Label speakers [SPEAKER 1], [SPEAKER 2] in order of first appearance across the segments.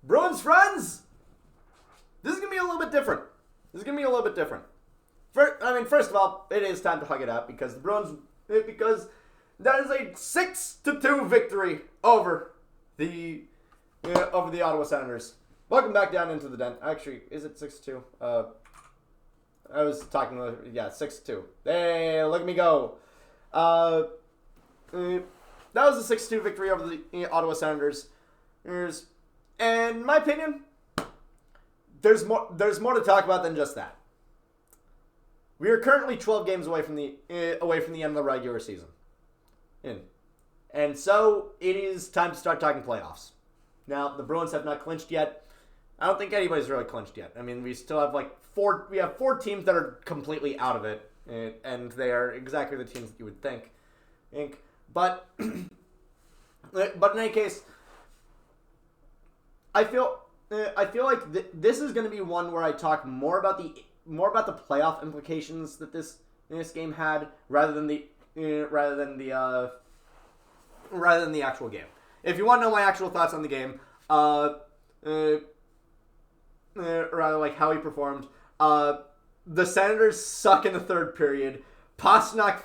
[SPEAKER 1] Bruins friends, this is going to be a little bit different. First of all, it is time to hug it out because the Bruins, because that is a 6-2 victory over the Ottawa Senators. Welcome back down into the den. Actually, is it 6-2? I was talking about, 6-2. Hey, look at me go. That was a 6-2 victory over the Ottawa Senators. And in my opinion, there's more to talk about than just that. We are currently 12 games away from the end of the regular season. And so it is time to start talking playoffs. Now, the Bruins have not clinched yet. I don't think anybody's really clinched yet. I mean, we still have four teams that are completely out of it, and they are exactly the teams that you would think. But in any case, I feel like this is going to be one where I talk more about the playoff implications that this game had rather than the actual game. If you want to know my actual thoughts on the game, rather like how he performed, the Senators suck in the third period. Pastrnak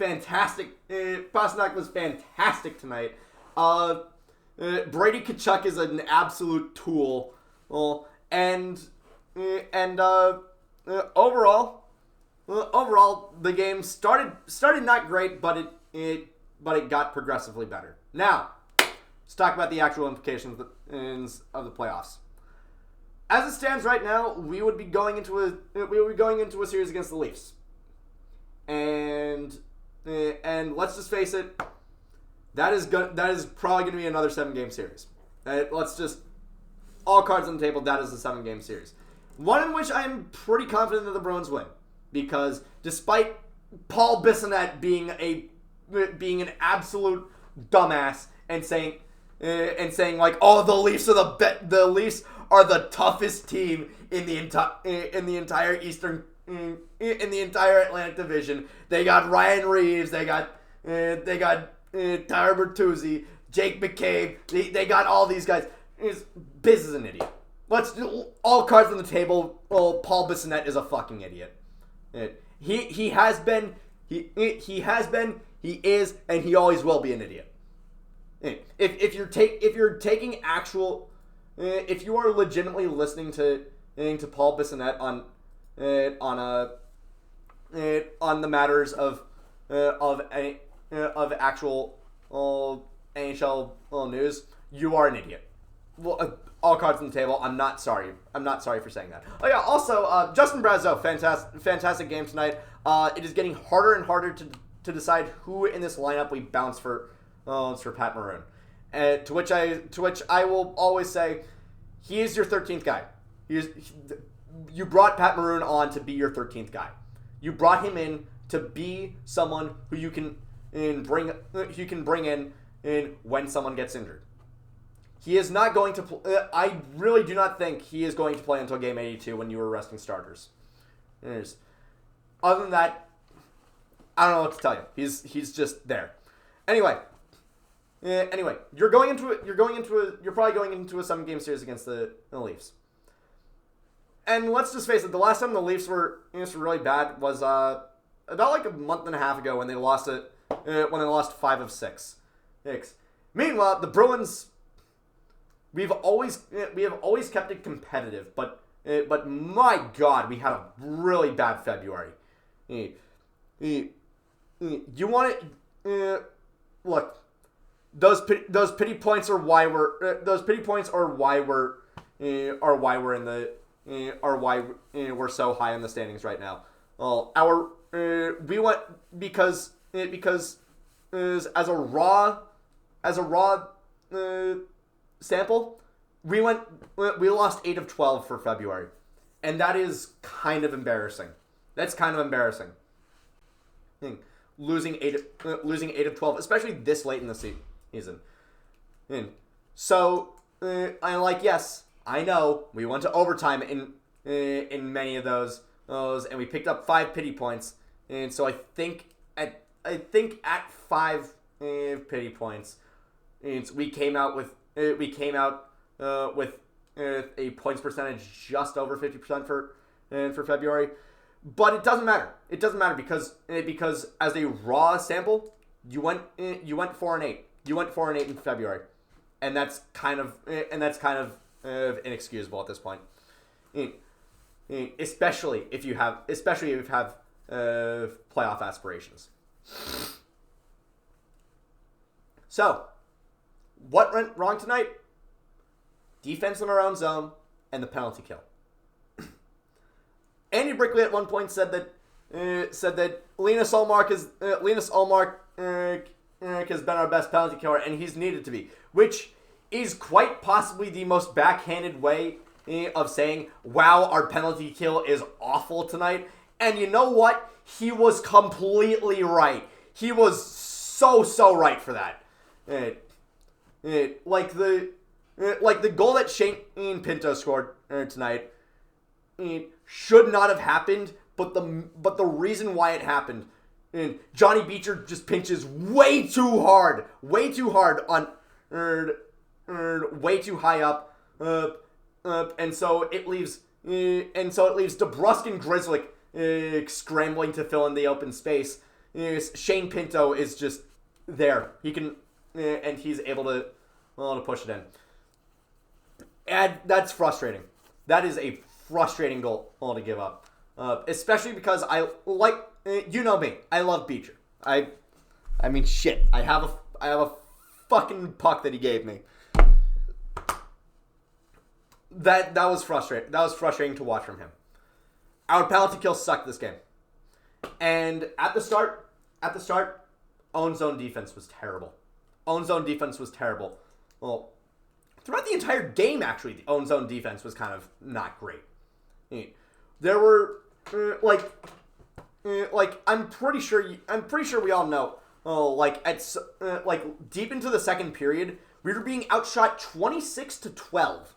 [SPEAKER 1] was fantastic tonight. Brady Tkachuk is an absolute tool. And overall, the game started not great, but it got progressively better. Now, let's talk about the actual implications of the playoffs. As it stands right now, we would be going into a series against the Leafs, and let's just face it, that is probably going to be another 7-game series. Let's just all cards on the table. That is a 7-game series, one in which I'm pretty confident that the Bruins win, because despite Paul Bissonnette being an absolute dumbass and saying like, oh, the Leafs are the toughest team in the entire Atlantic Division. They got Ryan Reeves, they got Tyler Bertuzzi, Jake McCabe. They got all these guys. Biz is an idiot. Let's do all cards on the table. Oh, Paul Bissonnette is a fucking idiot. He has been. He is, and he always will be an idiot. If you are legitimately listening to Paul Bissonnette on the matters of actual NHL news, you are an idiot. Well, all cards on the table. I'm not sorry for saying that. Oh yeah. Also, Justin Brazeau, fantastic game tonight. It is getting harder and harder to decide who in this lineup we bounce for Pat Maroon. To which I will always say, he is your 13th guy. You brought Pat Maroon on to be your 13th guy. You brought him in to be someone who you can bring in when someone gets injured. He is not going to. I really do not think he is going to play until game 82 when you were resting starters. Other than that, I don't know what to tell you. He's just there. Anyway, you're probably going into a 7-game series against the Leafs. And let's just face it, the last time the Leafs were really bad was about like a month and a half ago when they lost 5 of 6. Meanwhile, the Bruins, we have always kept it competitive, but my God, we had a really bad February. You want to look. Those pity points are why we're we're so high in the standings right now. We went because as a raw sample, we lost 8 of 12 for February, and that is kind of embarrassing. That's kind of embarrassing. Losing 8 of 12, especially this late in the season. So yes, I know we went to overtime in many of those, and we picked up 5 pity points, and so I think at 5 pity points, we came out with a points percentage just over 50% for February. But it doesn't matter. It doesn't matter because as a raw sample, you went 4-8. You went 4-8 in February, and that's kind of inexcusable at this point. Especially if you have playoff aspirations. So, what went wrong tonight? Defense in our own zone and the penalty kill. Andy Brickley at one point said that Linus Ullmark has been our best penalty killer, and he's needed to be, which is quite possibly the most backhanded way of saying, wow, our penalty kill is awful tonight. And you know what? He was completely right. He was so right for that. Like the goal that Shane Pinto scored tonight should not have happened, but the reason why it happened, Johnny Beecher just pinches way too hard on way too high up, and so it leaves DeBrusk and Grzelcyk scrambling to fill in the open space. Shane Pinto is just there. He can, and he's able to push it in. And that's frustrating. That is a frustrating goal to give up, especially because I like, you know me, I love Beecher. I mean shit. I have a fucking puck that he gave me. That was frustrating. That was frustrating to watch from him. Our penalty kill sucked this game. And at the start, own zone defense was terrible. Well, throughout the entire game, actually, the own zone defense was kind of not great. There were I'm pretty sure we all know. Deep into the second period, we were being outshot 26-12.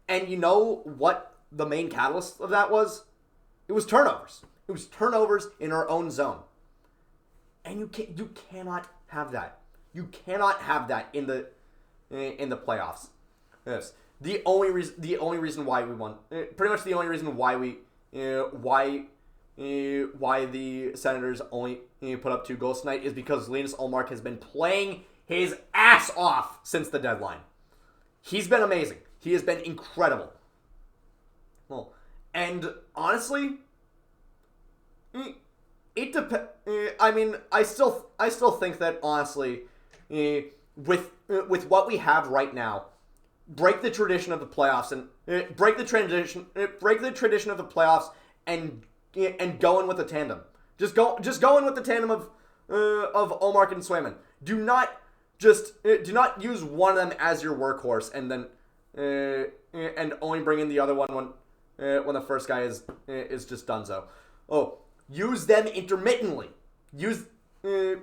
[SPEAKER 1] And you know what the main catalyst of that was? It was turnovers. It was turnovers in our own zone. And you cannot have that. You cannot have that in the playoffs. Yes. The only reason why we won, pretty much the only reason why the Senators only put up 2 goals tonight is because Linus Ullmark has been playing his ass off since the deadline. He's been amazing. He has been incredible. Well, and honestly, it depends. I mean, I still think that honestly, with what we have right now, break the tradition of the playoffs and break the tradition of the playoffs and go in with a tandem. Just go in with the tandem of Ullmark and Swayman. Do not use one of them as your workhorse and then and only bring in the other one when the first guy is just donezo. Oh, use them intermittently. Use I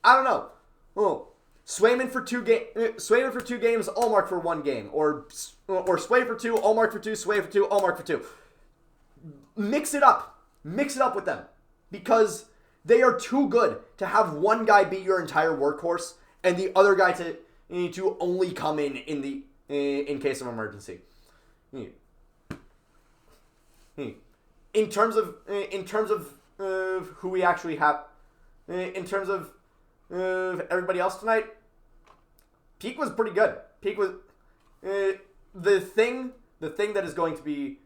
[SPEAKER 1] don't know. Oh, Swayman for 2 games, Ullmark for 1 game, or Sway for 2, Ullmark for 2, Sway for 2, Ullmark for 2. Mix it up with them, because they are too good to have one guy be your entire workhorse and the other guy to only come in case of emergency. In terms of who we actually have, in terms of everybody else tonight, Peak was pretty good. Peak was the thing that is going to be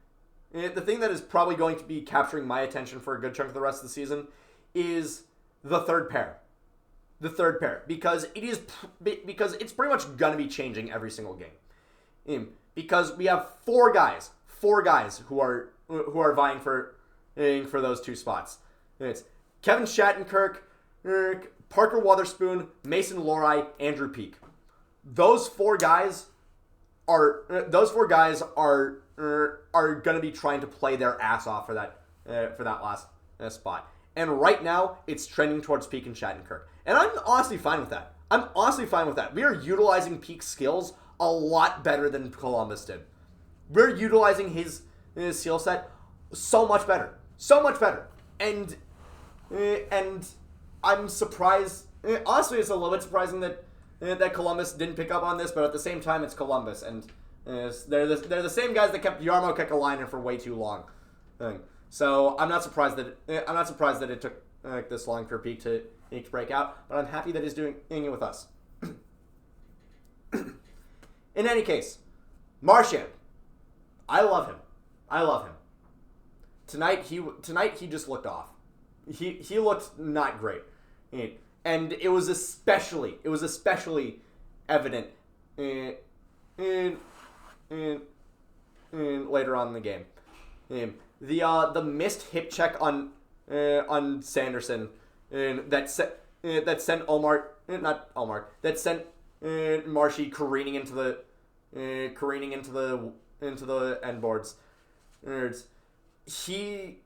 [SPEAKER 1] the thing that is probably going to be capturing my attention for a good chunk of the rest of the season is the third pair. Because it's pretty much gonna be changing every single game. Because we have four guys who are vying for those 2 spots. It's Kevin Shattenkirk, Parker Wotherspoon, Mason Lohrei, Andrew Peak. Those four guys are going to be trying to play their ass off for that last spot. And right now, it's trending towards Peak and Shattenkirk. And I'm honestly fine with that. We are utilizing Peak's skills a lot better than Columbus did. We're utilizing his skill set so much better. And I'm surprised. Honestly, it's a little bit surprising that Columbus didn't pick up on this, but at the same time, it's Columbus, and They're the same guys that kept Jarmo Kekalainen for way too long. So I'm not surprised that it took this long for Peak to break out, but I'm happy that he's doing it with us. In any case, Marchand, I love him. Tonight he just looked off. He looked not great, and it was especially evident in later on in the game. The missed hip check on Sanderson that sent Marshy careening into the end boards. He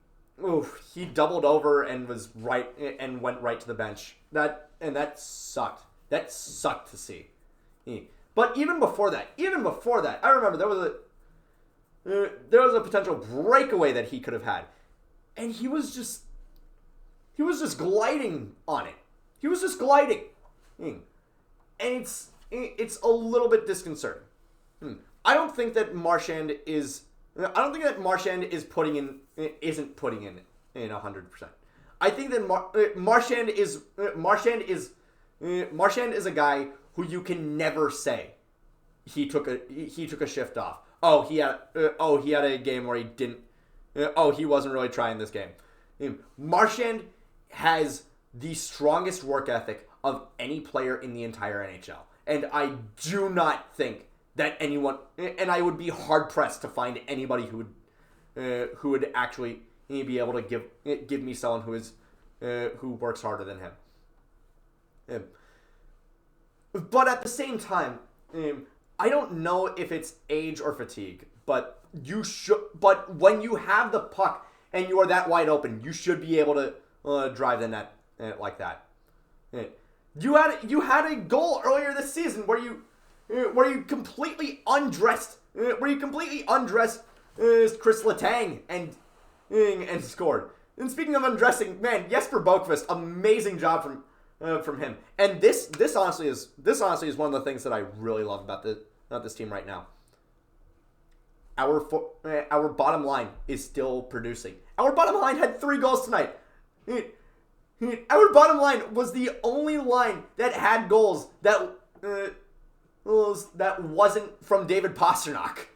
[SPEAKER 1] doubled over and was right and went right to the bench. That sucked. That sucked to see. But even before that, I remember there was a potential breakaway that he could have had, and he was just gliding on it. He was just gliding, and it's a little bit disconcerting. I don't think that Marchand isn't putting in 100%. I think that Marchand is a guy who you can never say he took a shift off. He had a game where he didn't. He wasn't really trying this game. Marchand has the strongest work ethic of any player in the entire NHL, and I do not think that anyone, and I would be hard pressed to find anybody who would actually be able to give me someone who works harder than him. But at the same time, I don't know if it's age or fatigue, but But when you have the puck and you are that wide open, you should be able to drive the net like that. You had a goal earlier this season where you completely undressed Chris Letang and scored. And speaking of undressing, man, Jesper Boqvist, amazing job from him. And this honestly is one of the things that I really love about this team right now. Our bottom line is still producing. Our bottom line had 3 goals tonight. Our bottom line was the only line that had goals that wasn't from David Pastrnak.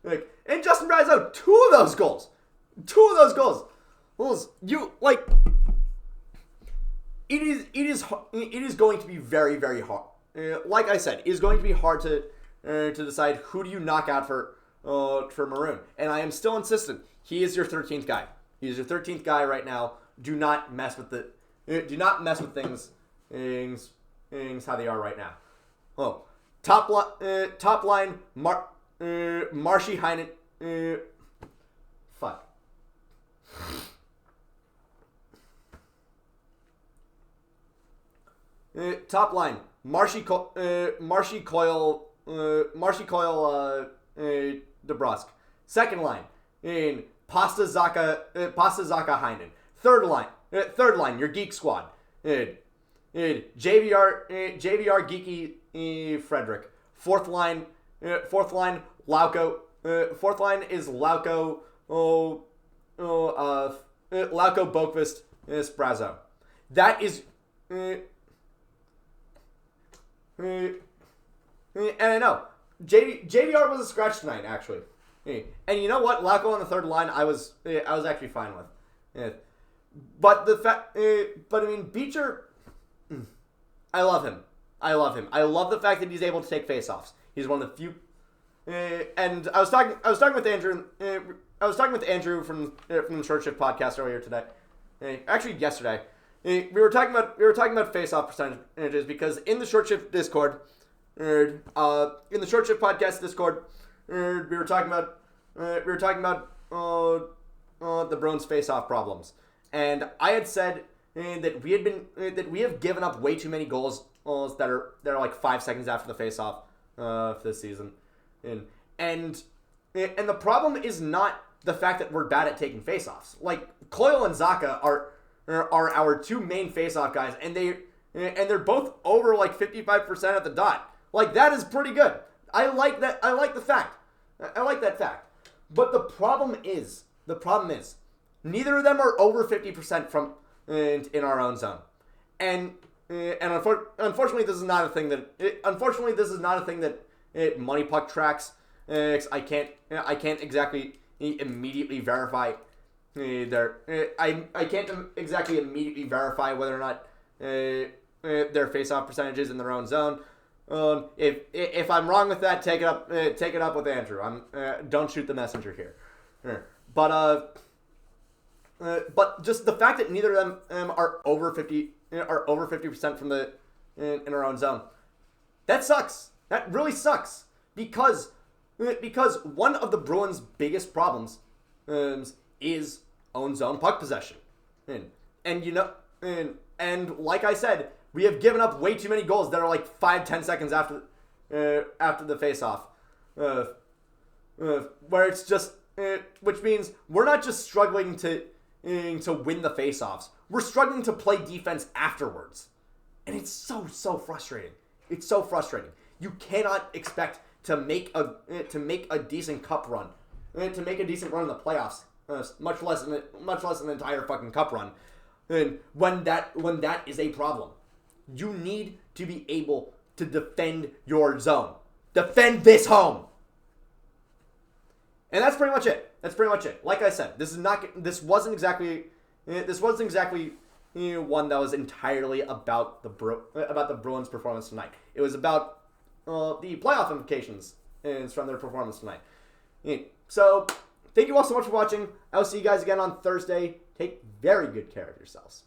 [SPEAKER 1] And Justin Brazeau, 2 of those goals. It is going to be very, very hard. Like I said, it is going to be hard to decide who do you knock out for Maroon. And I am still insistent. He is your 13th guy. He is your 13th guy right now. Do not mess with things how they are right now. Oh, top line, Marshy Heinen. Fuck. Top line, Marshy Coyle, DeBrusk. Second line, in Pasta Zaka Heinen. Third line, your Geek Squad. JVR Geeky Frederick. Fourth line, Lauko. Fourth line is Lauko. Lauko Boqvist Sprazo. That is. And I know JVR was a scratch tonight, actually. And you know what? Lauko on the third line, I was actually fine with. But Beecher, I love him. I love the fact that he's able to take faceoffs. He's one of the few. And I was talking with Andrew. I was talking with Andrew from the Short Shift podcast earlier today. Actually, yesterday. We were talking about faceoff percentages because in the Short Shift Discord, in the Short Shift podcast Discord, we were talking about the Bruins faceoff problems, and I had said that we have given up way too many goals that are like 5 seconds after the faceoff this season, and the problem is not the fact that we're bad at taking faceoffs. Like Coyle and Zaka are our 2 main faceoff guys, and they're both over like 55% at the dot. Like, that is pretty good. I like that. I like the fact. I like that fact. But the problem is, neither of them are over 50% from in our own zone, and unfortunately, this is not a thing that Money Puck tracks. I can't exactly immediately verify I can't exactly immediately verify whether or not their face-off percentages in their own zone. If I'm wrong with that, take it up with Andrew. Don't shoot the messenger here. But just the fact that neither of them are over 50% from the in our own zone, that sucks. That really sucks because one of the Bruins' biggest problems is own zone puck possession, and like I said, we have given up way too many goals that are like 5-10 seconds after the face-off, where it's just which means we're not just struggling to win the face-offs, we're struggling to play defense afterwards, and it's so frustrating. It's so frustrating. You cannot expect to make a decent cup run, to make a decent run in the playoffs, much less an entire fucking cup run, and when that is a problem. You need to be able to defend your zone. Defend this home. And that's pretty much it. Like I said, this wasn't exactly one that was entirely about the Bruins' performance tonight. It was about the playoff implications from their performance tonight. So, thank you all so much for watching. I'll see you guys again on Thursday. Take very good care of yourselves.